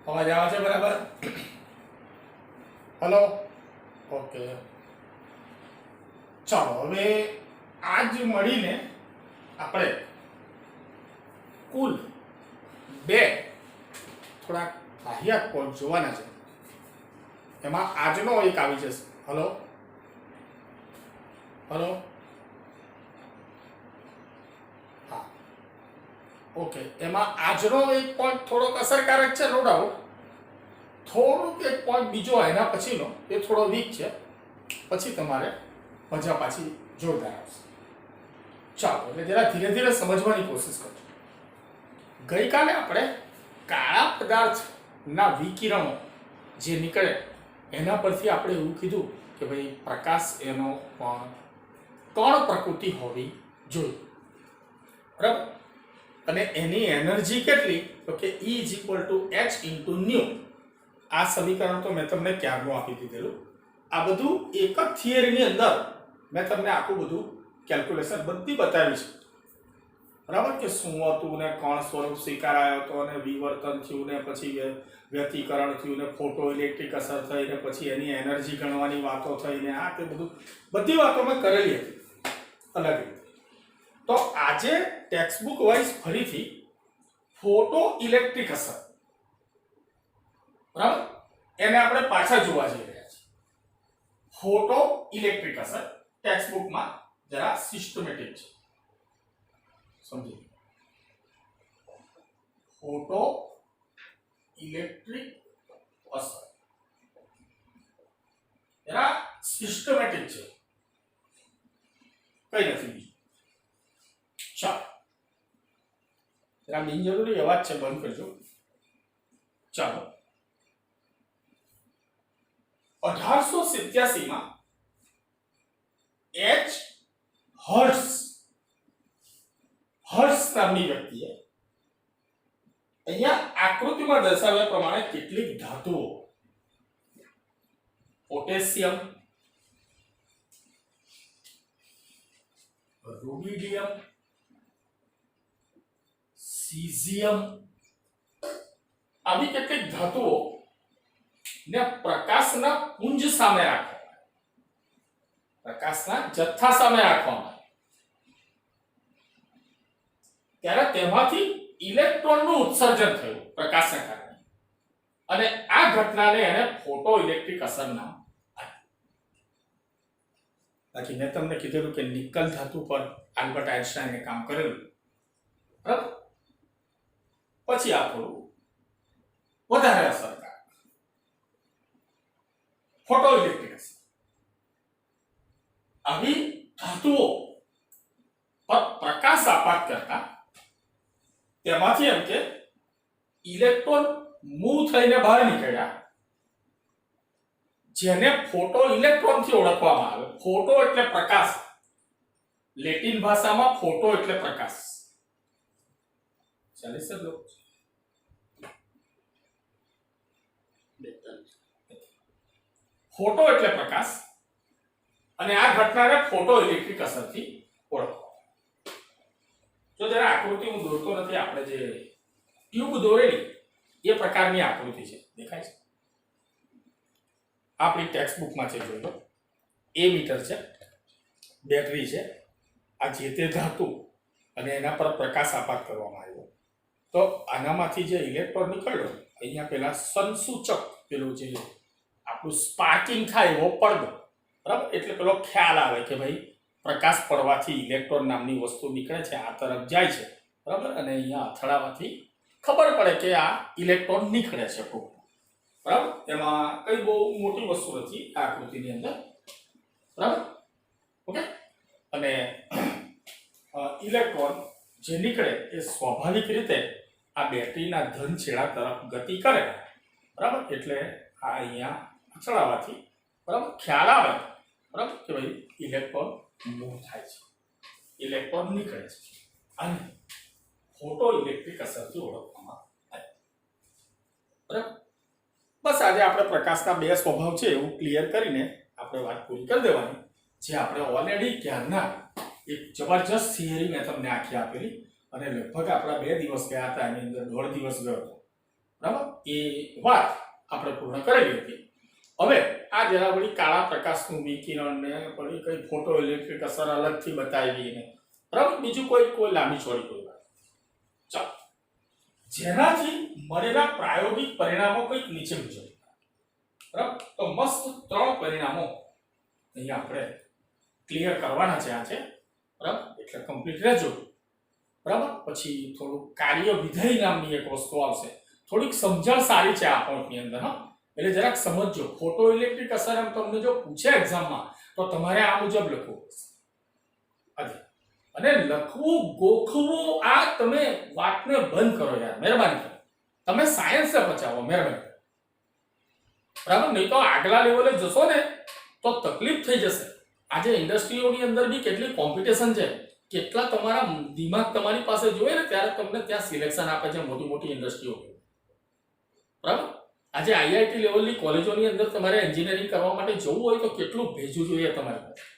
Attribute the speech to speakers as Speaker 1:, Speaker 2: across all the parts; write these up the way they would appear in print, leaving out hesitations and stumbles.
Speaker 1: અવાજ આવે છે બરાબર? Hello, okay. ચાલો હવે આજ મળીને આપણે કુલ બે થોડા બાહ્યાત પોઈન્ટ જોવાના છે. એમાં આજનો એક આવી જશે. હલો હલો, હા, ઓકે. એમાં આજનો એક પોઈન્ટ થોડોક અસરકારક છે, નો ડાઉટ. થોડુંક એક પોઈન્ટ બીજો એના પછીનો એ થોડો વીક છે, પછી તમારે મજા પાછી જોરદાર આવશે. ચાલો એટલે જરા ધીરે ધીરે સમજવાની કોશિશ કરજો. ગઈકાલે આપણે કાળા પદાર્થના વિકિરણો જે નીકળે એના પરથી આપણે એવું કીધું કે ભાઈ પ્રકાશ એનો પણ કણ પ્રકૃતિ હોવી જોઈએ, બરાબર? અને એની એનર્જી કેટલી? તો કે E = h × ન્યુ. આ સમીકરણ તો મેં તમને ક્યારનું આપી દીધેલું. આ બધું એક જ થિયરીની અંદર મેં તમને આખું બધું કેલ્ક્યુલેશન બધી બતાવી છે, બરાબર? કે શું હતું ને કણ સ્વરૂપ સ્વીકારાયો હતો અને વિવર્તન થયું ને પછી વ્યતિકરણ થયું ને ફોટો ઇલેક્ટ્રિક અસર થઈ ને પછી એની એનર્જી ગણવાની વાતો થઈ ને આ તે બધું બધી વાતો મેં કરેલી હતી અલગ રીતે. તો આજે ટેક્સ્ટબુક વાઇઝ ફરીથી ફોટો ઇલેક્ટ્રિક અસર, બરાબર, એને આપણે પાછા જોવા જઈ રહ્યા છીએ. ફોટો ઇલેક્ટ્રિક અસર ટેક્સ્ટબુકમાં જરા સિસ્ટમેટિક છે, સમજી. ફોટો ઇલેક્ટ્રિક અસર જરા સિસ્ટમેટિક છે, કઈ નથી બીજું. ચાલો જરા બિનજરૂરી અવાજ છે, બંધ કરજો. ચાલો 1887 માં H. હર્ટ્ઝ નામની વ્યક્તિએ અહીંયા આકૃતિમાં દર્શાવ્યા પ્રમાણે કેટલીક ધાતુઓ પોટેશિયમ, રૂબિડિયમ, સીઝિયમ આવી કેટલીક ધાતુઓ ને પ્રકાશના પુંજ સામે રાખવામાં, પ્રકાશના જથ્થા સામે રાખવામાં, ત્યારે તેમાંથી ઇલેક્ટ્રોનનું ઉત્સર્જન થયું પ્રકાશના કારણે, અને આ ઘટનાને એને ફોટો ઇલેક્ટ્રિક અસર નામ આપ્યું. બાકી મેં તમને કીધેલું કે નિકલ ધાતુ પર આલ્બર્ટ આઇન્સ્ટાઈને કામ કરેલું, બરાબર? પછી આ થોડું વધારે અસરકારક ફોટો ઇલેક્ટ્રિક અસર. આવી ધાતુઓ પર પ્રકાશ આપાત કરતા તેમાંથી એમ કે ઇલેક્ટ્રોન મૂવ થઈને બહાર નીકળ્યા, જેને ફોટો ઇલેક્ટ્રોન થી ઓળખવામાં આવે. ફોટો એટલે પ્રકાશ, લેટિન ભાષામાં ફોટો એટલે પ્રકાશ. ચાલે સર લોકો? ફોટો એટલે પ્રકાશ, અને આ ઘટનાને ફોટો ઇલેક્ટ્રિક અસરથી ઓળખવામાં. જો જરા આકૃતિ હું દોરતો નથી, આપણે જે ટ્યુબ દોરેલી એ પ્રકારની આકૃતિ છે, દેખાય છે? આપણી ટેક્સ્ટબુકમાં છે, જોઈ લો. એ મીટર છે, બેટરી છે, આ જે તે ધાતુ અને એના પર પ્રકાશ આપાત કરવામાં આવ્યો. તો આનામાંથી જે ઇલેક્ટ્રોન નીકળ્યો, અહીંયા પેલા સંસૂચક, પેલું જે આપણું સ્પાર્કિંગ થાય એવો પડદો, બરાબર? એટલે પેલો ખ્યાલ આવે કે ભાઈ પ્રકાશ પડવાથી ઇલેક્ટ્રોન નામની વસ્તુ નીકળે છે, આ તરફ જાય છે, બરાબર? અને અહીંયા અથડાવાથી ખબર પડે કે આ ઇલેક્ટ્રોન નીકળે છે, બરાબર? એમાં કઈ બહુ મોટી વસ્તુ નથી આ આકૃતિની અંદર, બરાબર? ઓકે. અને ઇલેક્ટ્રોન જે નીકળે એ સ્વાભાવિક રીતે આ બેટરીના ધન છેડા તરફ ગતિ કરે, બરાબર? એટલે આ અહીંયા અથડાવાથી, બરાબર, ખ્યાલ આવે, બરાબર, કે ભાઈ ઇલેક્ટ્રોન મૂવ થાય છે, ઇલેક્ટ્રોન નીકળે છે, અને ફોટો ઇલેક્ટ્રિક અસરથી ઓળખવામાં આવે, બરાબર? બસ આજે આપણે પ્રકાશના બે સ્વભાવ છે એવું ક્લિયર કરીને આપણે વાત પૂરી કરી દેવાની. જે આપણે ઓલરેડી ક્યારના એક જબરજસ્ત થિયરી મેં તમને આખી આપેલી, અને લગભગ આપણા 2 દિવસ ગયા હતા, એની અંદર 1.5 દિવસ ગયો હતો, બરાબર, એ વાત આપણે પૂર્ણ કરેલી હતી. હવે આ જરા વળી કાળા પ્રકાશનું વિકિરણ ને વળી કઈ ફોટો ઇલેક્ટ્રિક અસર અલગથી બતાવી ને બરાબર, બીજું કોઈ લાંબી ચોડી કોઈ વાત. ચાલો, જેનાથી મળેલા પ્રાયોગિક પરિણામો કંઈક નીચે મુજબ, બરાબર. તો મસ્ત 3 પરિણામો અહીંયા આપણે ક્લિયર કરવાના છે આ છે, બરાબર. એટલે કમ્પ્લીટ રહેજો, બરાબર. પછી થોડું કાર્ય વિધેય નામની એક વસ્તુ આવશે, થોડીક સમજણ સારી છે આ પોઈન્ટની અંદર. હા, એટલે જરાક સમજજો. ફોટો ઇલેક્ટ્રિક અસર એમ તમને જો પૂછે એક્ઝામમાં તો તમારે આ મુજબ લખવું પડશે. અને લખવું ગોખવું આ તમે વાતને બંધ કરો યાર, મહેરબાની કરો. તમે સાયન્સને બચાવો, મહેરબાની, બરાબર. નહીં તો આગલા લેવલે જશો ને તો તકલીફ થઈ જશે. આજે ઇન્ડસ્ટ્રીઓની અંદર બી કેટલી કોમ્પિટિશન છે, કેટલા તમારા દિમાગ તમારી પાસે જોઈએ ને ત્યારે તમને ત્યાં સિલેક્શન આપે છે મોટી મોટી ઇન્ડસ્ટ્રીઓ, બરાબર. આજે આઈઆઈટી લેવલની કોલેજોની અંદર તમારે એન્જિનિયરિંગ કરવા માટે જવું હોય તો કેટલું ભેજું જોઈએ તમારી પાસે.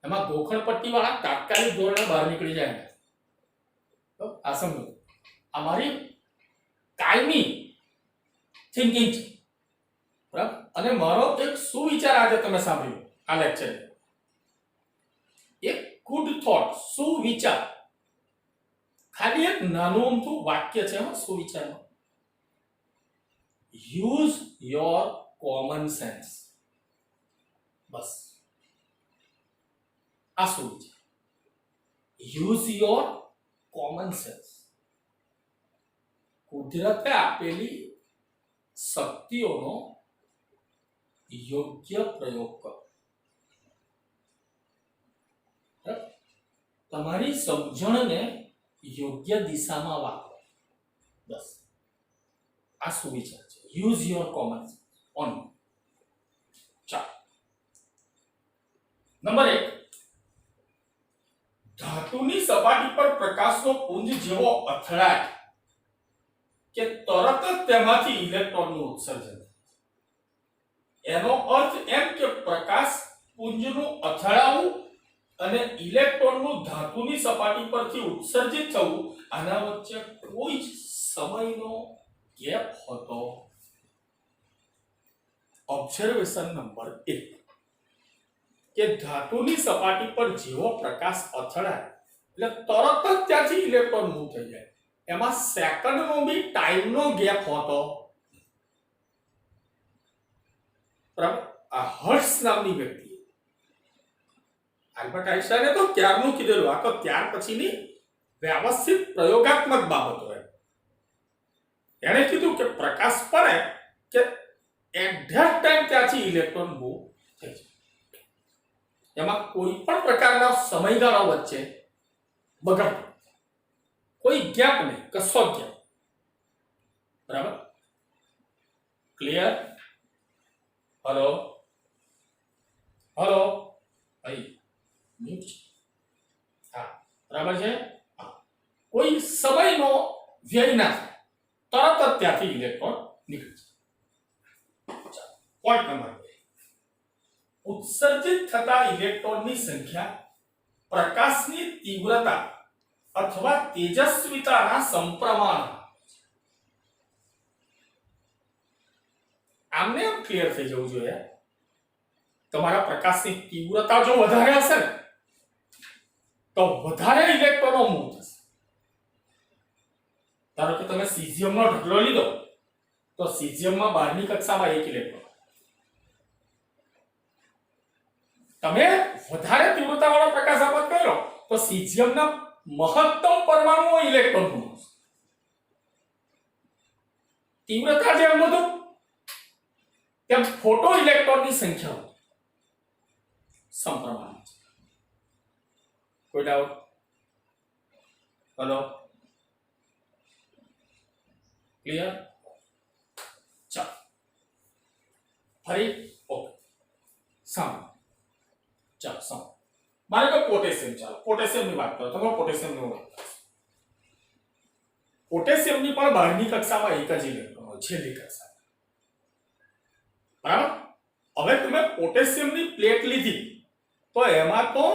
Speaker 1: એમાં ગોખણપટ્ટી વાળા તાત્કાલિક ધોરણે બહાર નીકળી જાય. તો આ સમજો, અમારી કાયમી થિંકિંગ છે, બરાબર. અને મારો એક સુવિચાર આજે તમે સાંભળ્યો આ લેક્ચર, એક ગુડ થોટ, સુવિચાર. ખાલી એક નાનું અમથું વાક્ય છે સુવિચારમાં, યુઝ યોર કોમન સેન્સ. બસ આ સુવિચાર, યુઝ યોર કોમન સેન્સ. કુદરતે આપેલી શક્તિઓનો યોગ્ય પ્રયોગ કરો. તમારી સમજણને યોગ્ય દિશામાં વાપરો. બસ આ સુવિચાર છે, use your common sense on. ચાલો, નંબર 1, ધાતુની સપાટી પર પ્રકાશનો પુંજ જેવો અથડાય કે તરત જ તેમાંથી ઇલેક્ટ્રોનનું ઉત્સર્જન. એનો અર્થ એમ કે પ્રકાશ પુંજનું અથડાવું અને ઇલેક્ટ્રોનનું ધાતુની સપાટી પરથી ઉત્સર્જિત થવું, આના વચ્ચે કોઈ જ સમયનો ગેપ હોતો. ઓબ્ઝર્વેશન નંબર 1 કે ધાતુની સપાટી પર જેવો પ્રકાશ અથડાય એટલે તરત જ ત્યાંથી ઇલેક્ટ્રોન મૂવ થઈ જાય. એમાં સેકન્ડનો બી ટાઈમનો ગેપ હોતો, બરાબર. આ હર્ટ્ઝ નામની વ્યક્તિ, આલ્બર્ટ આઇન્સ્ટાઈને તો ત્યારનું કીધેલું, આ તો ત્યાર પછીની વ્યવસ્થિત પ્રયોગાત્મક બાબતો. એણે કીધું કે પ્રકાશ પડે કે એટ ધેટ ટાઈમ ત્યાંથી ઇલેક્ટ્રોન મૂવ થઈ જાય. એમાં કોઈ પણ પ્રકારના સમયગાળા વચ્ચે બગાડ, કોઈ ગેપ નહીં, કશો ગેપ. બરાબર, ક્લિયર? હલો હલો ભાઈ, મ્યુટ છે. હા, બરાબર છે. કોઈ સમયનો વ્યય ના થાય, તરત જ ત્યાંથી ઇલેક્ટ્રોન નીકળે છે. પોઈન્ટ નંબર 2, ઉત્સર્જિત થતા ઇલેક્ટ્રોનની સંખ્યા પ્રકાશની તીવ્રતા અથવા તેજસ્વીતાના સમપ્રમાણ. આમને ક્લિયર થઈ જવું જોઈએ. તમારા પ્રકાશની તીવ્રતા જો વધારે હશે ને તો વધારે ઇલેક્ટ્રોનો મૂવ થશે. ધારો કે તમે સીઝિયમનો ઢગલો લીધો તો સીઝિયમમાં 12મી કક્ષામાં 1 ઇલેક્ટ્રોન. તમે વધારે તીવ્રતાવાળો પ્રકાશ આપત કર્યો તો સીઝિયમના મહત્તમ પરમાણુઓ ઇલેક્ટ્રોન મૂવ. તીવ્રતા જેમ વધુ તેમ ફોટો ઇલેક્ટ્રોનની સંખ્યા સમપ્રમાણ છે. કોઈ ડાઉટ? Hello, clear? ચાલો ફરી ઓકે, સાંભળો. ચાલો સાંભળો, મારે તો પોટેશિયમ, ચાલો પોટેશિયમની વાત કરો. તમે પોટેશિયમની વાત કરો. પોટેશિયમની પણ 12મી કક્ષામાં 1 જ ઇલેક્ટ્રોન હોય, છેલ્લી કક્ષા. બરાબર. હવે તમે પોટેશિયમની પ્લેટ લીધી તો એમાં તો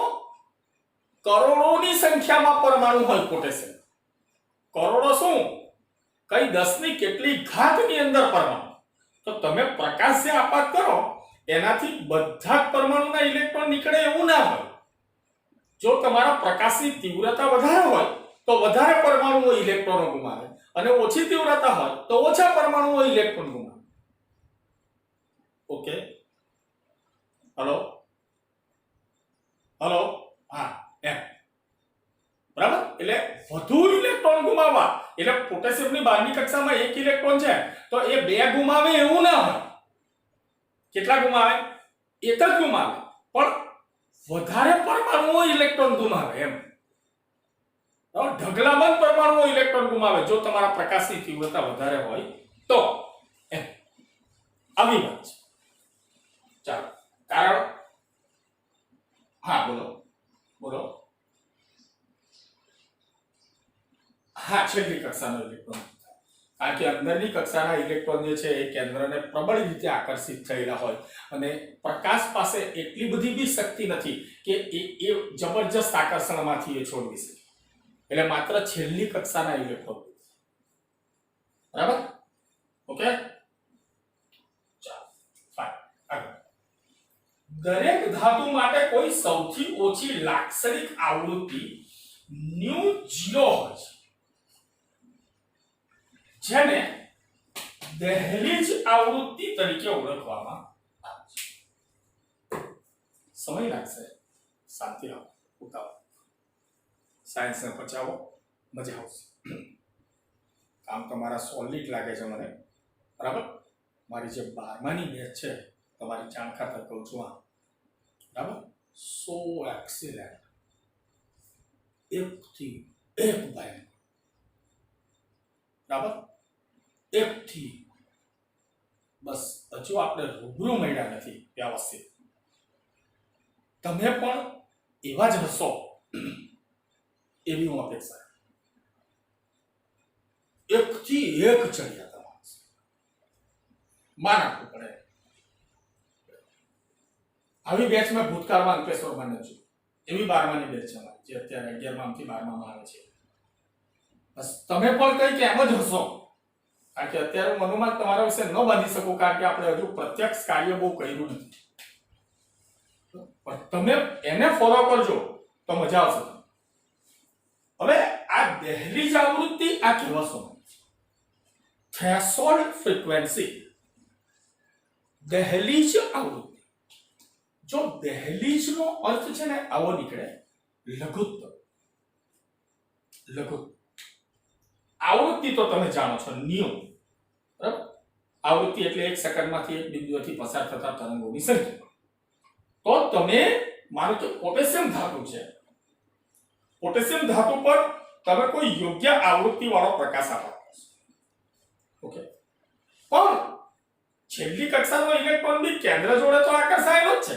Speaker 1: કરોડોની સંખ્યામાં પરમાણુ હોય. પોટેશિયમ કરોડો શું, કઈ 10 ની કેટલી ઘાતની અંદર પરમાણુ, તો તમે પ્રકાશ જે આપાત કરો એનાથી બધા જ પરમાણુના ઇલેક્ટ્રોન નીકળે એવું ના હોય. જો તમારા પ્રકાશની તીવ્રતા વધારે હોય તો વધારે પરમાણુઓ ઇલેક્ટ્રોનો ગુમાવે, અને ઓછી તીવ્રતા હોય તો ઓછા પરમાણુઓ ઇલેક્ટ્રોન ગુમાવે. ઓકે, હલો હલો, હા એમ, બરાબર. એટલે વધુ ઇલેક્ટ્રોન ગુમાવવા, એટલે પોટેશિયમની 12મી કક્ષામાં 1 ઇલેક્ટ્રોન છે તો એ 2 ગુમાવે એવું ના હોય. કેટલા ગુમાવે? 1 જ ગુમાવે, પણ વધારે પરમાણુઓ ઇલેક્ટ્રોન ગુમાવે એમ. ઢગલાબંધ પરમાણુઓ ઇલેક્ટ્રોન ગુમાવે જો તમારા પ્રકાશની તીવ્રતા વધારે હોય તો. એમ આવી વાત છે. ચાલો, કારણ હા બોલો બોલો. હા, છેલ્લી કક્ષાનો ઇલેક્ટ્રોન, કારણ કે અંદરની કક્ષાના ઇલેક્ટ્રોન જે છે એ કેન્દ્રને પ્રબળ રીતે આકર્ષિત થયેલા હોય અને પ્રકાશ પાસે એટલી બધી બી શક્તિ નથી કે એ જબરજસ્ત આકર્ષણમાંથી એ છોડવી શકે. એટલે માત્ર છેલ્લી કક્ષાના ઇલેક્ટ્રોન, બરાબર. ઓકે, ચાલો ફાઇન. આગળ, દરેક ધાતુ માટે કોઈ સૌથી ઓછી લાક્ષણિક આવૃત્તિ ν0 હોય છે, જેને દહેલીજ આવૃત્તિ તરીકે ઓળખવામાં આવે છે. સમય લાગશે, શાંતિ રાખો, ઉતાવળ. સાયન્સને પચાવો, મજા આવશે. કામ તમારા સોલિડ લાગે છે મને, બરાબર. મારી જે 12માની બેચ છે, તમારી જાણ ખાતર કહું છું આ, બરાબર, સો એક્સિલેન્ટ, એકથી એક ભાઈ, બરાબર, એકથી બસ. હજુ આપણે રૂબરૂ મળ્યા નથી વ્યવસ્થિત. તમે પણ એવા જ હશો એવી હું અપેક્ષા. એકથી એક ચડ્યા તમારે માનવું પડે. આવી બેચ મેં ભૂતકાળમાં અંકલેશ્વરમાં નથી, એવી 12માની બેચ છે અમારી, જે અત્યારે 11માથી 12મામાં આવે છે. બસ તમે પણ કંઈક એમ જ હશો, કારણ કે અત્યારે હું અનુમાન તમારા વિશે ન બાંધી શકું, કારણ કે આપણે હજુ પ્રત્યક્ષ કાર્ય બહુ કર્યું નથી. પણ તમે એને ફોલો કરજો તો મજા આવશે. હવે આ દહેલીજ આવૃત્તિ આ કહેવાશો થ્રેશોલ્ડ ફ્રીક્વન્સી, દહેલીજ આવૃત્તિ. જો દહેલીજનો અર્થ છે ને આવો નીકળે, લઘુત્તમ. લઘુત્તમ આવૃત્તિ તો તમે જાણો છો, ન્યુ, બરાબર. આવૃત્તિ એટલે 1 સેકન્ડમાંથી એક બિંદુએથી પસાર થતા તરંગોની સંખ્યા. તો તમે માનો કે પોટેશિયમ ધાતુ છે, પોટેશિયમ ધાતુ પર તમે કોઈ યોગ્ય આવૃત્તિ વાળો પ્રકાશ આપો. ઓકે, પણ છેલ્લી કક્ષાનો ઇલેક્ટ્રોન બી કેન્દ્ર જોડે તો આકર્ષાયેલો જ છે.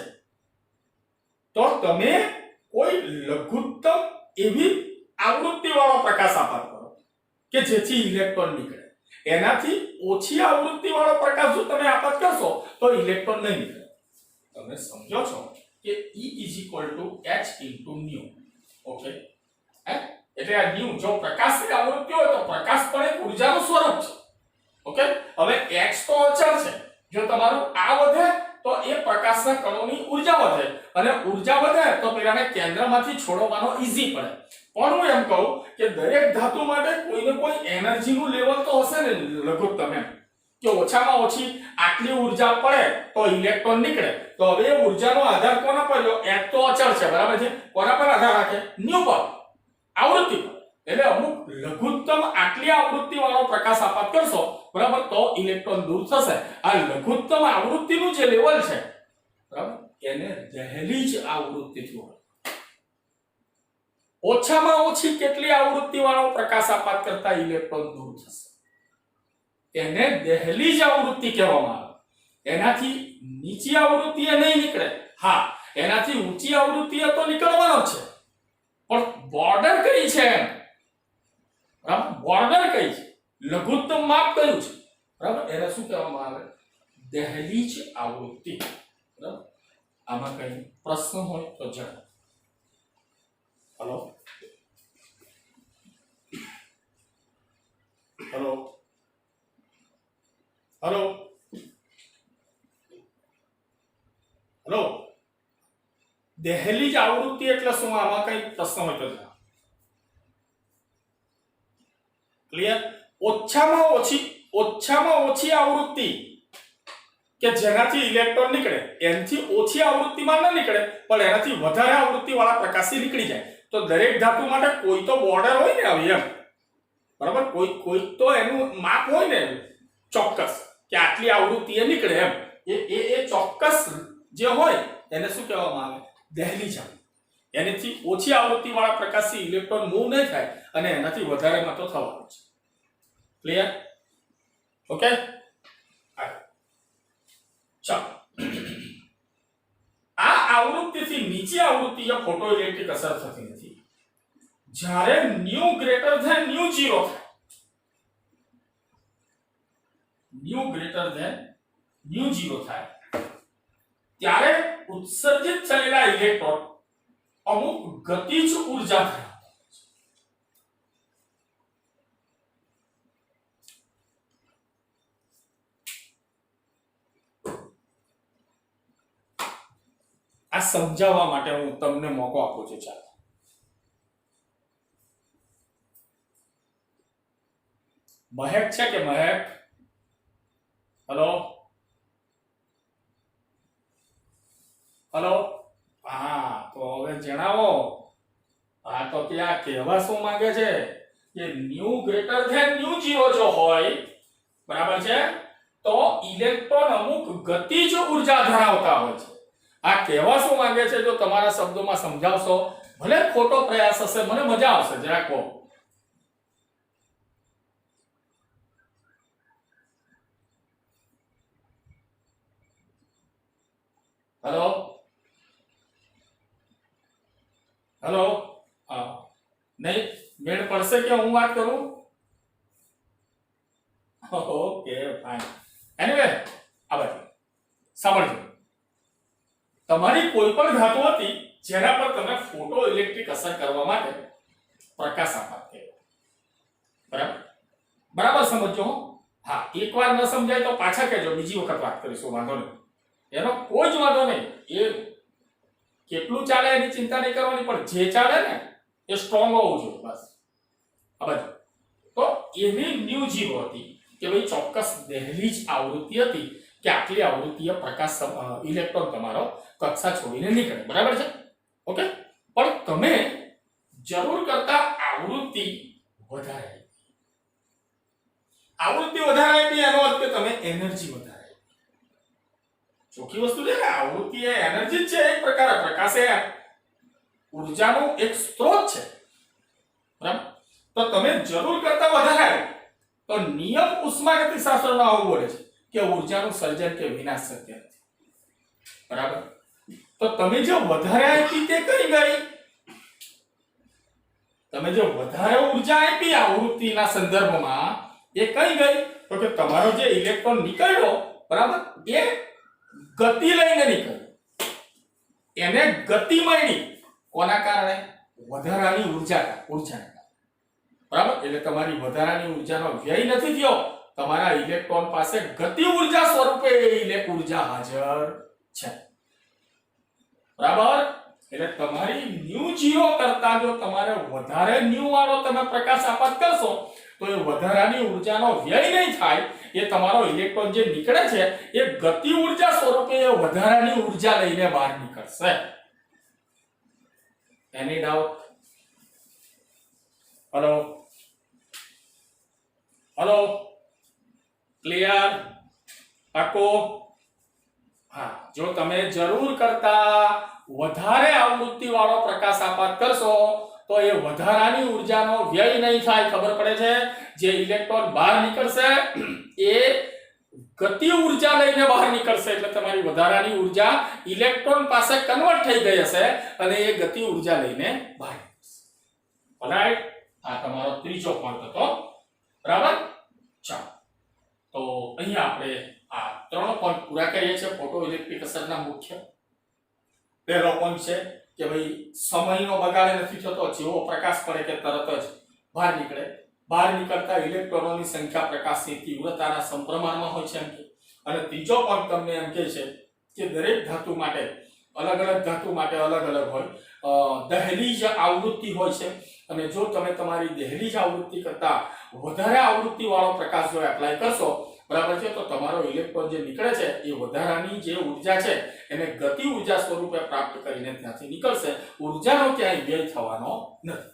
Speaker 1: તો તમે કોઈ લઘુત્તમ એવી આવૃત્તિ વાળો પ્રકાશ આપાત કરો કે જેથી ઇલેક્ટ્રોન નીકળે. એનાથી ઓછી આવૃત્તિ વાળો પ્રકાશ જો તમે આપાત કરશો તો ઇલેક્ટ્રોન નહીં નીકળે. તમે સમજો છો કે E = h * ν. ઓકે, એટલે આ ν જો પ્રકાશની આવૃત્તિ હોય તો પ્રકાશ પણ એક ઊર્જાનું સ્વરૂપ છે. ઓકે, હવે h તો અચળ છે. જો તમારું આ વધે તો એ પ્રકાશના કણોની ઊર્જા વધે, અને ઊર્જા વધે તો પેલાને કેન્દ્રમાંથી છોડવાનો ઈઝી પડે. પણ હું એમ કહું કે દરેક ધાતુ માટે કોઈને કોઈ એનર્જીનું લેવલ તો હશે ને લઘુત્તમ, એમ કે ઓછામાં ઓછી આટલી ઊર્જા પડે તો ઇલેક્ટ્રોન નીકળે. તો હવે એ ઊર્જાનો આધાર કોના પર રહ્યો? h તો અચળ છે, બરાબર છે. કોના પર આધાર રાખે? ν પર, આવૃત્તિ પર. એટલે અમુક લઘુત્તમ આટલી આવૃત્તિ વાળો પ્રકાશ આપાત કરશો, બરાબર, તો ઇલેક્ટ્રોન દૂર થશે. આ લઘુત્તમ આવૃત્તિનું જે લેવલ છે, બરાબર, એને દહેલીજ આવૃત્તિ કહેવાય. ઓછામાં ઓછી કેટલી આવૃત્તિ વાળો પ્રકાશ આપાત કરતા ઇલેક્ટ્રોન દૂર થશે, એને દહેલીજ આવૃત્તિ કહેવામાં આવે. એનાથી નીચી આવૃત્તિ એ નહીં નીકળે. હા, એનાથી ઊંચી આવૃત્તિ તો નીકળવાનો છે, પણ બોર્ડર કઈ છે એમ, બરાબર, બોર્ડર કઈ છે, લઘુત્તમ માપ કયું છે, બરાબર, એને શું કહેવામાં આવે? દહેલીજ આવૃત્તિ. બરાબર. આમાં કઈ પ્રશ્ન હોય તો જણાવો. હેલો હેલો હલો હલો દહેલીજ આવૃત્તિ એટલે શું? આમાં કઈ પ્રશ્ન હોય તો ક્લિયર? ઓછામાં ઓછી આવૃત્તિ કે જેનાથી ઇલેક્ટ્રોન નીકળે એનાથી ઓછી આવૃત્તિમાં ન નીકળે પણ એનાથી વધારે આવૃત્તિ વાળા પ્રકાશથી નીકળી જાય. તો દરેક ધાતુ માટે કોઈ તો બોર્ડર હોય ને આવી એમ, બરાબર? કોઈ તો એનું માપ હોય ને ચોક્કસ કે આટલી આવૃત્તિ એ નીકળે એમ. એ ચોક્કસ જે હોય એને શું કહેવામાં આવે? દહેલીજ આવૃત્તિ. એનાથી ઓછી આવૃત્તિ વાળા પ્રકાશથી ઇલેક્ટ્રોન મૂવ નહીં થાય અને એનાથી વધારેમાં તો થવાનું છે. ક્લિયર? ઓકે, ચાલો. આ આવૃત્તિથી નીચી આવૃત્તિએ ફોટોઇલેક્ટ્રિક અસર થતી નથી. જ્યારે ન્યુ ગ્રેટર ધેન ન્યુ 0 થાય, ન્યુ ગ્રેટર ધેન ન્યુ 0 થાય ત્યારે ઉત્સર્જિત થયેલા ઇલેક્ટ્રોન અમુક ગતિજ ઉર્જા ધરાવતા હોય છે. આ સમજાવવા માટે હું તમને મોકો આપું છું. ચાલો, મહેક છે કે મહેક? હલો હલો, હા, તો હવે જણાવો. આ તો ત્યાં કહેવા શું માંગે છે કે ન્યુ ગ્રેટર ધેન ન્યુ 0 જો હોય, બરાબર છે, તો ઇલેક્ટ્રોન અમુક ગતિજ ઉર્જા ધરાવતા હોય છે. આ કહેવા શું માંગે છે? જો તમારા શબ્દોમાં સમજાવશો, ભલે ખોટો પ્રયાસ હશે, મને મજા આવશે. જરા કહો. હેલો હેલો, હા, નહીં મેળ પડશે કે હું વાત કરું? Okay, fine. એનીવે, આ બાજુ સાંભળજો. તમારી કોઈ પણ ધાતુ હતી જેના પર તમે ફોટો ઇલેક્ટ્રિક અસર કરવા માટે પ્રકાશ આપાત કર્યો, બરાબર? બરાબર સમજો. હા, એકવાર ન સમજાય તો પાછા કહેજો, બીજી વખત વાત કરીશું, વાંધો નહીં. એનો કોઈ જ વાંધો નહીં. એ કેટલું ચાલે એની ચિંતા નહીં કરવાની, પણ જે ચાલે ને એ સ્ટ્રોંગ હોવું જોઈએ, બસ. આ બાજુ તો એની ન્યુ 0 હતી કે ભાઈ ચોક્કસ દહેલીજ આવૃત્તિ હતી કે આટલી આવૃત્તિએ પ્રકાશ ઇલેક્ટ્રોન તમારો કક્ષા છોડીને નીકળે, બરાબર છે? ઓકે, પણ તમે જરૂર કરતા આવૃત્તિ વધારે આપી, એનો અર્થ કે તમે એનર્જી વધારે. ચોખ્ખી વસ્તુ છે ને, આવૃત્તિ એ એનર્જી છે, એક પ્રકારે પ્રકાશ એ ઉર્જાનો એક સ્ત્રોત છે, બરાબર? તો તમે જરૂર કરતા વધારે તો નિયમ ઉષ્માગતિશાસ્ત્રનો આવું બોલે છે કે ઉર્જાનું સર્જન કે વિનાશ શક્ય નથી, બરાબર? તો તમે જે વધારે આપી તે કઈ ગઈ? તમે જે વધારે ઉર્જા આપી આવૃત્તિના સંદર્ભમાં એ કઈ ગઈ? તો કે તમારો જે ઇલેક્ટ્રોન નીકળ્યો, બરાબર, એ ગતિ લઈને નીકળ્યો. એને ગતિ મળી કોના કારણે? વધારાની ઉર્જાને કારણે, બરાબર? એટલે તમારી વધારાની ઉર્જાનો વ્યય નથી થયો, તમારા ઇલેક્ટ્રોન પાસે ગતિ ઉર્જા સ્વરૂપે ઉર્જા હાજર છે, બરાબર? એટલે તમારી ન્યુ 0 કરતા જો તમારે વધારે ન્યુ વાળો તમે પ્રકાશ આપાત કરશો તો એ વધારાની ઉર્જાનો વ્યય નહીં થાય. એ તમારો ઇલેક્ટ્રોન જે નીકળે છે એ ગતિ ઉર્જા સ્વરૂપે એ વધારાની ઉર્જા લઈને બહાર નીકળશે. એની ડાઉટ? Hello hello, clear? પાકો? હા, જો તમે જરૂર કરતા વધારે આવૃત્તિ વાળો પ્રકાશ આપાત કરશો તો એ વધારાની ઉર્જાનો વ્યય નહીં થાય. ખબર પડે છે? જે ઇલેક્ટ્રોન બહાર નીકળશે એ ગતિ ઉર્જા લઈને બહાર નીકળશે, એટલે તમારી વધારાની ઉર્જા ઇલેક્ટ્રોન પાસે કન્વર્ટ થઈ ગઈ હશે અને એ ગતિ ઉર્જા લઈને બહાર નીકળશે. ઓલરાઈટ, આ તમારો ત્રીજો પોઈન્ટ હતો, બરાબર? ચાલો, તો અહીંયા આપણે આ 3 પોઈન્ટ પૂરા કરીએ છીએ ફોટો ઇલેક્ટ્રિક અસરના મુખ્ય. પહેલો પોઈન્ટ છે કે ભાઈ સમયનો બગાડ નથી થતો, જેવો પ્રકાશ પડે કે તરત જ બહાર નીકળે. બહાર નીકળતા ઇલેક્ટ્રોનોની સંખ્યા પ્રકાશની તીવ્રતાના સમપ્રમાણમાં હોય છે એમ કે. અને ત્રીજો પોઈન્ટ તમને એમ કહે છે કે દરેક ધાતુ માટે અલગ અલગ ધાતુ માટે અલગ અલગ હોય દહેલીજ આવૃત્તિ હોય છે. અને જો તમે તમારી દહેલીજ આવૃત્તિ કરતા વધારે આવૃત્તિ વાળો પ્રકાશ જો એપ્લાય કરશો, બરાબર છે, તો તમારો ઇલેક્ટ્રોન જે નીકળે છે એ વધારાની જે ઉર્જા છે એને ગતિ ઉર્જા સ્વરૂપે પ્રાપ્ત કરીને ત્યાંથી નીકળશે. ઉર્જાનો ક્યાંય વ્યય થવાનો નથી.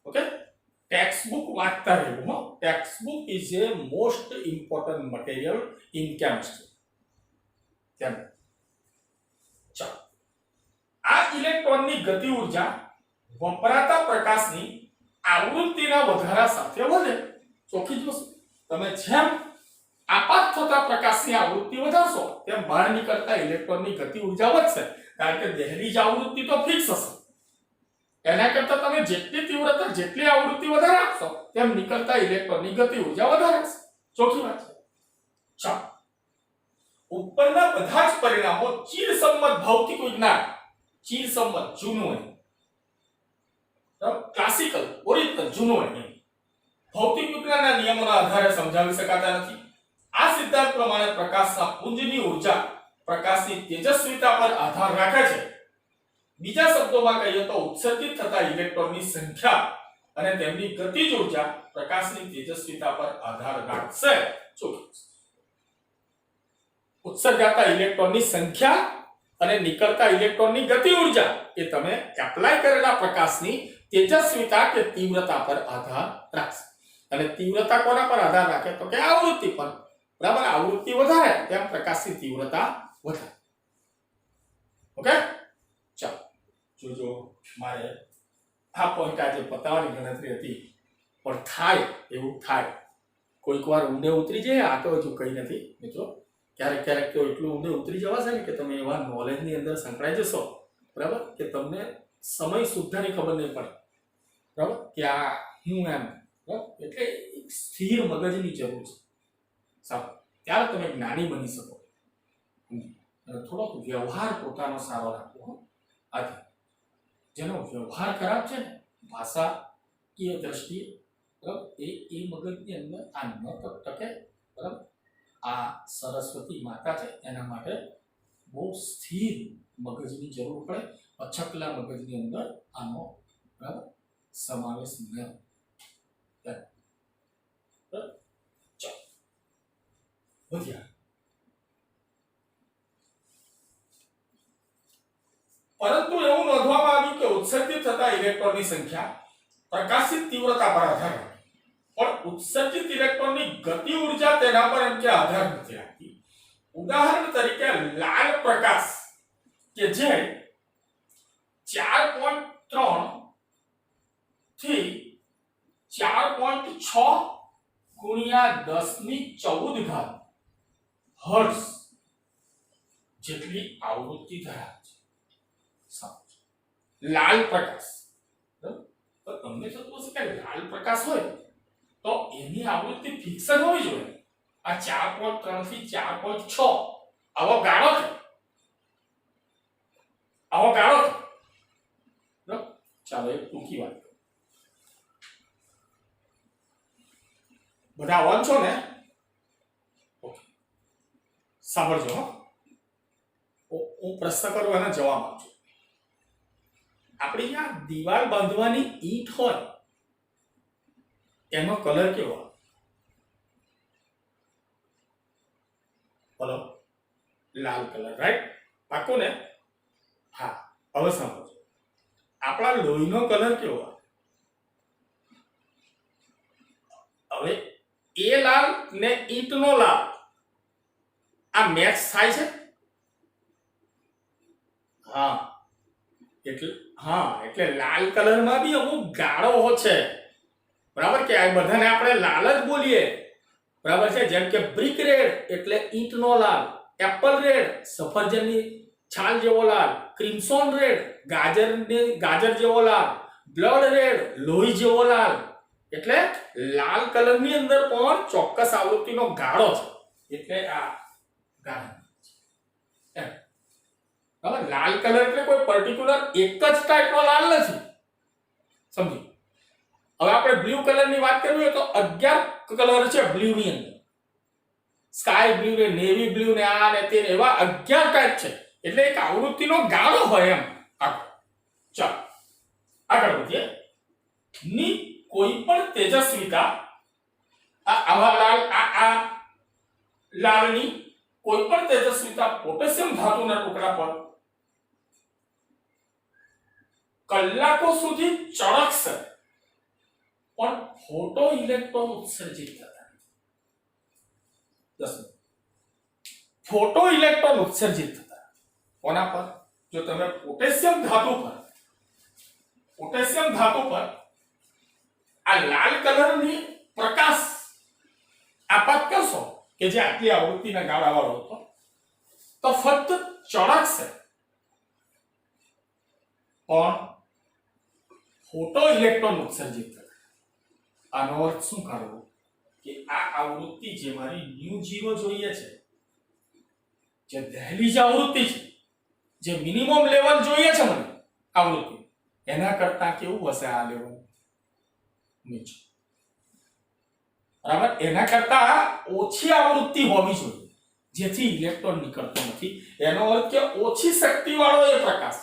Speaker 1: ઓકે, ટેક્સ્ટ બુક વાંચતા રહેવું. હો, text book is A most important material in chemistry. કેમ? ચાલો, આ ઇલેક્ટ્રોનની ગતિ ઉર્જા વપરાતા પ્રકાશની આવૃત્તિના વધારા સાથે વધે. ચોખ્ખી જ વસ્તુ. તમે જેમ આપાત થતા પ્રકાશની આવૃત્તિ વધારશો તેમ બહાર નીકળતા ઇલેક્ટ્રોનની ગતિ ઉર્જા વધશે. કારણ કે દહેલીજ આવૃત્તિ તો ફિક્સ હશે. એના કરતા તમે જેટલી તીવ્રતા જેટલી આવૃત્તિ વધારે આપશો તેમ નીકળતા ઇલેક્ટ્રોનની ગતિ ઉર્જા વધારે હશે. ચોખ્ખી વાત છે. ચાલો, ઉપરના બધા જ પરિણામો ચીરસમ્મત ભૌતિક વિજ્ઞાન, ચીરસમ્મત જૂનું ક્લાસિકલ ઓરિજિનલ જૂનું ભૌતિક વિજ્ઞાનના નિયમોના આધારે સમજાવી શકાતા નથી. આ સિદ્ધાંત પ્રમાણે પ્રકાશના પુંજની ઉર્જા પ્રકાશની તેજસ્વીતા પર આધાર રાખે છે. બીજા શબ્દોમાં કહીએ તો ઉત્સર્જિત થતા ઇલેક્ટ્રોનની સંખ્યા અને તેમની ગતિજ ઉર્જા પ્રકાશની તેજસ્વીતા પર આધાર રાખશે. ઉત્સર્જાતા ઇલેક્ટ્રોનની સંખ્યા અને નીકળતા ઇલેક્ટ્રોનની ગતિ ઉર્જા એ તમે એપ્લાય કરેલા પ્રકાશની તેજસ્વીતા કે તીવ્રતા પર આધાર રાખશે. અને તીવ્રતા કોના પર આધાર રાખે તો કે આવૃત્તિ પર. બરાબર, આવૃત્તિ વધારે તેમ પ્રકાશની તીવ્રતા વધારે. ઓકે, ચાલો જોજો. મારે આ પોઈન્ટ આજે પતાવવાની ગણતરી હતી પણ થાય એવું થાય. કોઈક વાર ઊંડે ઉતરી જાય. આ તો હજુ કઈ નથી મિત્રો. ક્યારેક ક્યારેક તો એટલું ઊંડે ઉતરી જવાશે ને કે તમે એવા નોલેજની અંદર સંકળાઈ જશો, બરાબર, કે તમને સમય સુદ્ધાની ખબર નહીં પડે. બરાબર, કે આ હું એમ. એટલે એક સ્થિર મગજની જરૂર છે. સારું, ત્યારે તમે જ્ઞાની બની શકો. થોડોક વ્યવહાર પોતાનો સારો રાખવો. આથી જેનો વ્યવહાર ખરાબ છે ને ભાષાકીય દ્રષ્ટિએ, બરાબર, એ મગજની અંદર આ ન ટકે. બરાબર, આ સરસ્વતી માતા છે એના માટે બહુ સ્થિર મગજની જરૂર પડે. અછકલા મગજની અંદર આનો બરાબર સમાવેશ ન થાય. પરંતુ એવું નોંધવામાં આવ્યું કે ઉત્સર્જિત થતા ઇલેક્ટ્રોનની સંખ્યા પ્રકાશિત તીવ્રતા પર આધાર રાખે, પણ ઉત્સર્જિત ઇલેક્ટ્રોનની ગતિ ઉર્જા તેના પર એમ કે આધાર નથી રાખતી. ઉદાહરણ તરીકે લાલ પ્રકાશ કે જે 4.3 થી 4.6 ગુણ્યા 10⁻14 હર્ટ્ઝ જેટલી આવૃત્તિ ધરાવે છે. લાલ પ્રકાશ, તો તમને થતું હશે કે લાલ પ્રકાશ હોય તો એની આવૃત્તિ ફિક્સ જ હોવી જોઈએ. આ 4.3 થી 4.6 આવો ગાળો છે. ચાલો એક ટૂંકી વાત. બધા ઓન છો ને? ઓકે, સાંભળજો. હું પ્રશ્ન કરું અને જવાબ આપજો. આપણી આ દીવાલ બાંધવાની ઈંટ હોય એનો કલર કેવો? બોલો, લાલ કલર, રાઈટ? પાકો ને? હા, હવે સમજો. આપણા લોહીનો કલર કેવો? હવે એ લાલ ને ઈંટનો લાલ આ મેચ થાય છે? એટલે લાલ કલરમાં બી અમુક ગાળો છે. બરાબર, કે આ બધાને આપણે લાલ જ બોલીએ. બરાબર છે, જેમ કે બ્રિક રેડ એટલે ઈંટનો લાલ, એપલ રેડ સફરજનની છાલ જેવો લાલ, ક્રિમ્સોન રેડ ગાજર જેવો લાલ, બ્લડ રેડ લોહી જેવો લાલ. એટલે લાલ કલરની અંદર પણ ચોક્કસ આવૃત્તિનો ગાળો છે. એટલે આ ગાળો. બરાબર, લાલ કલર એટલે કોઈ પર્ટિક્યુલર એક જ ટાઈપનો લાલ નથી. સમજી? હવે આપણે બ્લુ કલરની વાત કરવી હોય તો 11 કલર છે બ્લુ ની અંદર. સ્કાય બ્લુ ને નેવી બ્લુ ને આ ને તે એવા 11 ટાઈપ છે. એટલે એક આવૃત્તિનો ગાળો હોય એમ. ચાલો આગળ વધીએ. ની કોઈ પણ તેજસ્વિતા આ લાલની કોઈ પણ તેજસ્વિતા પોટેશિયમ ધાતુના ટુકડા પર કલાકો સુધી ચળકશે પણ ફોટો ઇલેક્ટ્રોન ઉત્સર્જિત થતા નથી. ફોટો ઇલેક્ટ્રોન ઉત્સર્જિત થતા કોના પર? જો તમે પોટેશિયમ ધાતુ પર આ લાલ કલરની પ્રકાશ આપાત કરશો કે જે આટલી આવૃત્તિના ગાળા વાળો હતો તો ફક્ત ચળકશે પણ ફોટો ઇલેક્ટ્રોન ઉત્સર્જિત થશે. આનો અર્થ શું કાઢવો કે આ આવૃત્તિ જે મારી μ0 જોઈએ છે, જે દહેલીજ આવૃત્તિ છે, જે મિનિમમ લેવલ જોઈએ છે મને આવૃત્તિ, એના કરતા કેવું હશે આ લેવલ? નીચે. બરાબર? એના કરતા ઓછી આવૃત્તિ હોવી જોઈએ જેથી ઇલેક્ટ્રોન નીકળતો નથી. એનો અર્થ કે ઓછી શક્તિ વાળો એ પ્રકાશ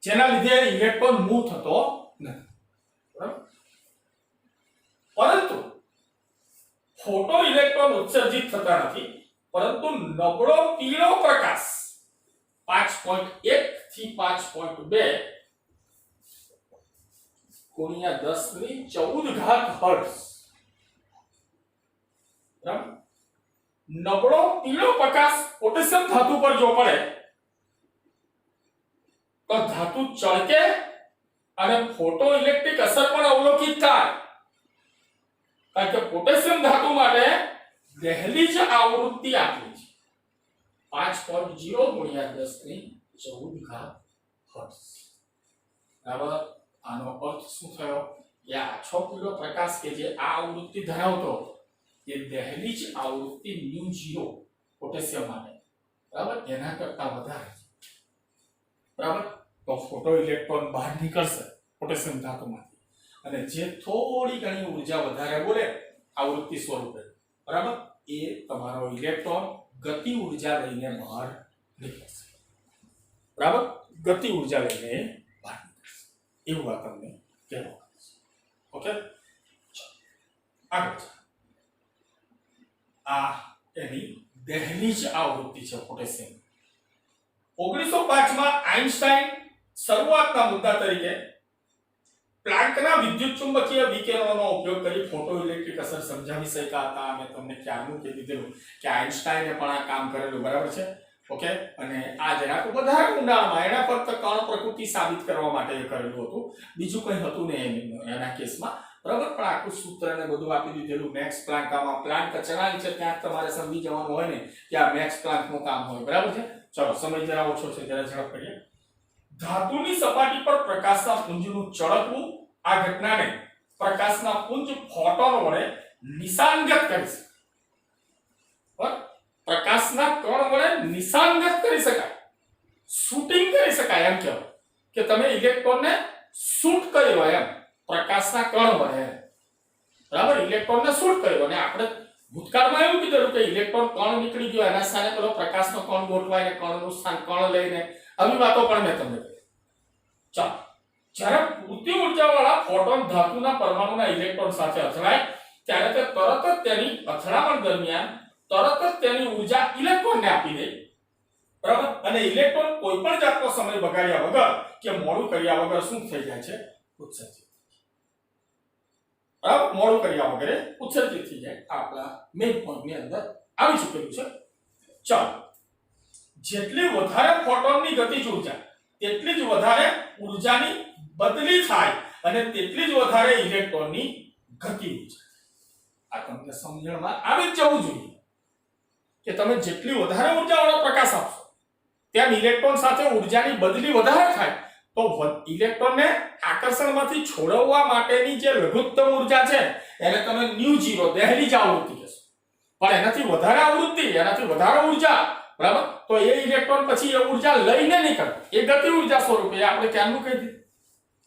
Speaker 1: જેના લીધે ઇલેક્ટ્રોન મૂવ થતો નથી. બરાબર? પરંતુ ફોટો ઇલેક્ટ્રોન ઉત્સર્જિત થતા નથી, પરંતુ નબળો પીળો પ્રકાશ 5.1 થી 5.2 ગુણ્યા 10⁻14 હર્ટ્ઝ. બરાબર? નબળો પીળો પ્રકાશ પોટેશિયમ ધાતુ પર જો પડે તો ધાતુ ચળકે અને ફોટો ઇલેક્ટ્રિક અસર પણ અવલોકિત થાય. કારણ કે પોટેશિયમ ધાતુ માટે દહેલીજ આવૃત્તિ આપેલી છે 5.0 ગુણ્યા 10⁻14 હર્ટ્ઝ. બરાબર? આનો અર્થ શું થયો? કે આછો પીળો પ્રકાશ કે જે આ આવૃત્તિ ધરાવતો એ દહેલીજ આવૃત્તિ μ0 પોટેશિયમ માટે, બરાબર, એના કરતા વધારે છે. બરાબર? તો ફોટો ઇલેક્ટ્રોન બહાર નીકળશે પોટેશિયમ ધાતુમાંથી અને જે થોડી ઘણી ઉર્જા વધારે બોલે આવૃત્તિ સ્વરૂપે, બરાબર, એ તમારો ઇલેક્ટ્રોન ગતિ ઉર્જા લઈને બહાર નીકળશે. બરાબર? ગતિ ઉર્જા લઈને બહાર નીકળશે એવું આ તમને કહેવાનું છે. ઓકે, આગળ આ એની દહેલીજ આવૃત્તિ છે પોટેશિયમ. 1905 માં આઇન્સ્ટાઈન શરૂઆતના મુદ્દા તરીકે પ્લાન્કના વિદ્યુત ચુંબકીય વિકિરણોનો ઉપયોગ કરી ફોટો ઇલેક્ટ્રિક અસર સમજાવી શક્યા હતા. મેં તમને ખ્યાલનું કહી દીધેલું કે આઇન્સ્ટાઈને પણ આ કામ કરેલું, બરાબર છે? ઓકે, અને આ જરાક વધારે ઊંડાણમાં એના ફક્ત કણ પ્રકૃતિ સાબિત કરવા માટે કરેલું હતું, બીજું કંઈ હતું નહીં એના કેસમાં. બરાબર? પણ આખું સૂત્ર ને બધું આપી દીધેલું. મેક્સ પ્લાન્ક, આમાં પ્લાન્ક ચલાવી છે ત્યાં તમારે સમજી જવાનું હોય ને કે આ મેક્સ પ્લાન્કનું કામ હોય. બરાબર છે? ચલો, સમય જરા ઓછો છે, જરા ઝડપ કરીએ. ધાતુની સપાટી પર પ્રકાશના પુંજનું ચળકવું આ ઘટનાને પ્રકાશના પુંજ ફોટોન વડે નિશાનગત કરી શકાય. બરાબર? પ્રકાશના કણ વડે નિશાનગત કરી શકાય, શૂટિંગ કરી શકાય. એમ કહેવાય કે તમે ઇલેક્ટ્રોનને શૂટ કર્યો એમ પ્રકાશના કણ વડે. બરાબર? ઇલેક્ટ્રોનને શૂટ કર્યો. અને આપણે ભૂતકાળમાં એવું કીધું કે ઇલેક્ટ્રોન કણ નીકળી ગયો એના સ્થાને પેલો પ્રકાશનો કણ ગોઠવાય ને કણનું સ્થાન કણ લઈને, આવી વાતો પણ મેં તમને કહી. ચાલો, જ્યારે પૂરતી ઉર્જાવાળા ફોટોન ધાતુના પરમાણુના ઇલેક્ટ્રોન સાથે અથડાય ત્યારે તે તરત જ તેની અથડામણ દરમિયાન તરત જ તેની ઉર્જા ઇલેક્ટ્રોનને આપી દે. બરાબર? અને ઇલેક્ટ્રોન કોઈ પણ જાતનો સમય બગાડ્યા વગર કે મોડું કર્યા વગર શું થઈ જાય છે? ઉત્સર્જિત. બરાબર? મોડું કર્યા વગર ઉત્સર્જિત થઈ જાય. આપણા મેઇન પોઈન્ટની અંદર આવી ચૂકેલું છે. ચાલો, જેટલી વધારે ફોટોનની ગતિજ ઉર્જા તેટલી જ વધારે ઉર્જાની બદલી થાય અને તેટલી જ વધારે ઇલેક્ટ્રોનની ગતિ ઉર્જા. આ તમને સમજણમાં આવી જ જવું જોઈએ કે તમે જેટલી વધારે ઉર્જાવાળો પ્રકાશ આપશો તેમ ઇલેક્ટ્રોન સાથે ઉર્જાની બદલી વધારે થાય તો ઇલેક્ટ્રોનને આકર્ષણમાંથી છોડવવા માટેની જે લઘુત્તમ ઉર્જા છે એને તમે μ0 દહેલીજ આવૃત્તિ કહેશો. પણ એનાથી વધારે આવૃત્તિ, એનાથી વધારે ઉર્જા, બરાબર, તો એ ઇલેક્ટ્રોન પછી એ ઉર્જા લઈને નીકળે. એ ગતિ ઉર્જા સ્વરૂપે આપણે ક્યારનું કહી દીધું.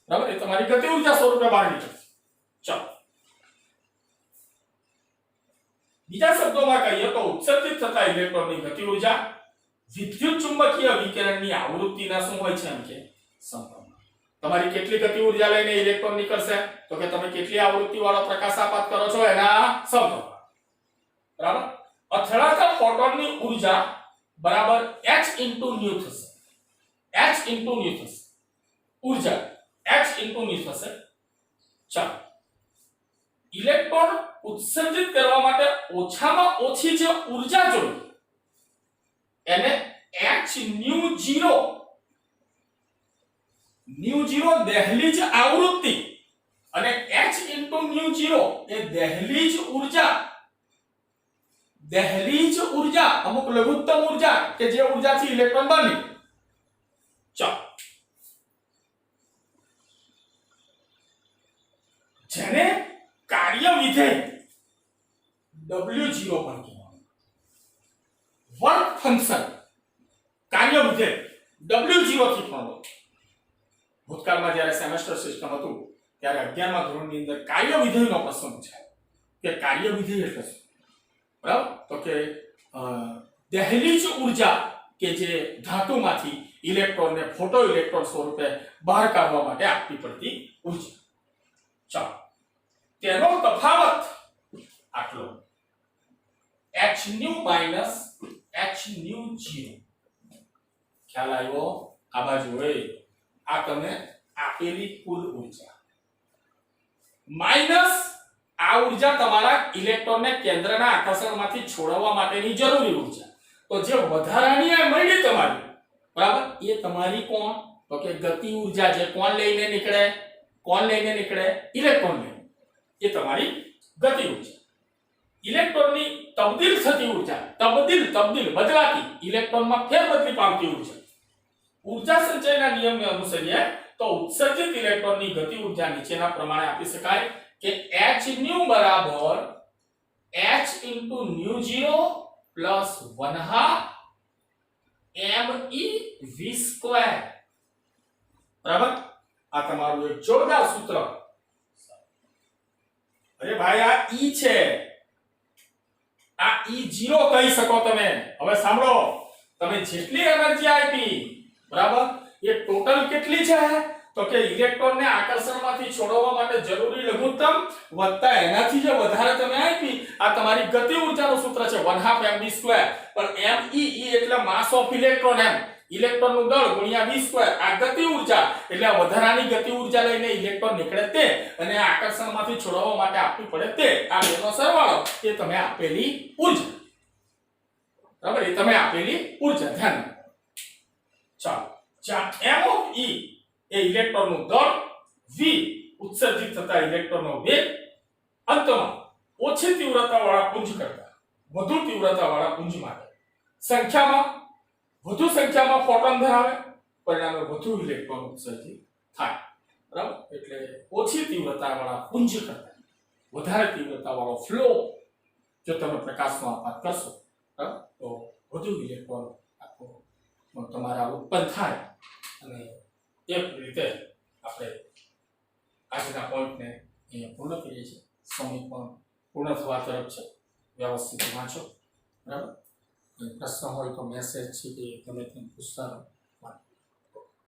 Speaker 1: બરાબર? એ તમારી ગતિ ઉર્જા સ્વરૂપે બહાર નીકળે. ચાલો બીજા શબ્દોમાં કહીએ તો ઉત્સર્જિત થતા ઇલેક્ટ્રોનની ગતિ ઉર્જા વિદ્યુત ચુંબકીય વિકિરણની આવૃત્તિના શું હોય છે એમ કે સમપ્રમાણ. તમારી કેટલી ગતિ ઉર્જા લઈને ઇલેક્ટ્રોન નીકળશે તો કે તમે કેટલી આવૃત્તિ વાળો પ્રકાશ આપાત કરો છો એના સમપ્રમાણ. બરાબર. અથડાતા ફોટોનની ઉર્જા બરાબર h ન્યુ થશે. h ન્યુ થશે. ઉર્જા h ન્યુ થશે. ચાલો ઇલેક્ટ્રોન ઉત્સર્જિત કરવા માટે ઓછામાં ઓછી જે ઉર્જા જોઈએ એને h ન્યુ 0 દહેલીજ આવૃત્તિ અને h ન્યુ 0 એ દહેલીજ ઉર્જા અમુક લઘુત્તમ ઉર્જા કે જે ઉર્જાથી ઇલેક્ટ્રોન બહાર નીકળે. ચાલો જેને કાર્ય વિધેય W0 પણ કહેવામાં વર્ક ફંક્શન કાર્ય વિધેય W0 થી પણ હોય. ભૂતકાળમાં જ્યારે સેમેસ્ટર સિસ્ટમ હતું ત્યારે 11મા ધોરણની અંદર કાર્ય વિધેયનો પ્રશ્ન પૂછાય કે કાર્ય વિધેય એટલે શું. બરાબર. તો કે દહેલીજ ઉર્જા કે જે ધાતુમાંથી ઇલેક્ટ્રોનને ફોટો ઇલેક્ટ્રોન સ્વરૂપે બહાર કાઢવા માટે આપવી પડતી ઉર્જા. ચાલો તેનો તફાવત આટલો h new minus h new 0. ખ્યાલ આવ્યો? આ બાજુ હોય આ તમે આપેલી કુલ ઉર્જા માઈનસ આ ઉર્જા તમારા ઇલેક્ટ્રોનને કેન્દ્રના આકર્ષણમાંથી છોડવા માટેની જરૂરી ઉર્જા. તો જે વધારાની આ મળી તમારી બરાબર એ તમારી કોણ તો કે ગતિ ઉર્જા જે કોણ લઈને નીકળે ઇલેક્ટ્રોન લઈને એ તમારી ગતિ ઉર્જા. ઇલેક્ટ્રોનની તબદીલ થતી ઉર્જા તબદીલ બદલાતી ઇલેક્ટ્રોનમાં ફેરબદલી પામતી ઉર્જા સંચયના નિયમને અનુસરીએ તો ઉત્સર્જિત ઇલેક્ટ્રોનની ગતિ ઉર્જા નીચેના પ્રમાણે આપી શકાય કે h ન્યુ બરાબર h new 0 plus 1/2 me v square. બરાબર. આ તમારું એક જોરદાર સૂત્ર. અરે ભાઈ આ E છે આ E0 કહી શકો તમે. હવે સાંભળો તમે જેટલી એનર્જી આપી બરાબર એ ટોટલ કેટલી છે તો કે ઇલેક્ટ્રોનને આકર્ષણમાંથી છોડવા માટે જરૂરી લઘુત્તમ વત્તા એનાથી જે વધારે તમે આપી આ તમારી ગતિ ઉર્જાનું સૂત્ર છે 1/2 mv સ્ક્વેર. પણ me એટલે માસ ઓફ ઇલેક્ટ્રોન એમ ઇલેક્ટ્રોનનું દળ ગુણ્યા v સ્ક્વેર આ ગતિ ઉર્જા એટલે વધારાની ગતિ ઉર્જા લઈને ઇલેક્ટ્રોન નીકળે તે અને આકર્ષણમાંથી છોડવા માટે આપવી પડે તે આ બેનો સરવાળો એ તમે આપેલી ઉર્જા. બરાબર. એ તમે આપેલી ઉર્જા ધ્યાન. ચાલો જ્યાં m ઓફ e એ ઇલેક્ટ્રોનનું દળ v ઉત્સર્જિત થતા ઇલેક્ટ્રોનનો વેગ અંતમાં ઓછી તીવ્રતાવાળા પુંજ કરતા વધુ તીવ્રતાવાળા પુંજ માટે વધુ સંખ્યામાં ફોટોન ધરાવે પરિણામે વધુ ઇલેક્ટ્રોન ઉત્સર્જિત થાય. બરાબર. એટલે ઓછી તીવ્રતાવાળા પુંજ કરતા વધારે તીવ્રતાવાળો ફ્લો જો તમે પ્રકાશનો આપાત કરશો બરાબર તો વધુ ઇલેક્ટ્રોન તમારા ઉત્પન્ન થાય અને એક રીતે આપણે આજના પોઈન્ટને અહીંયા પૂર્ણ કરીએ છીએ. સમય પણ પૂર્ણ થવા તરફ છે. વ્યવસ્થિત વાંચો. બરાબર. પ્રશ્ન હોય તો મેસેજ છે કે તમે પૂછતા રહો.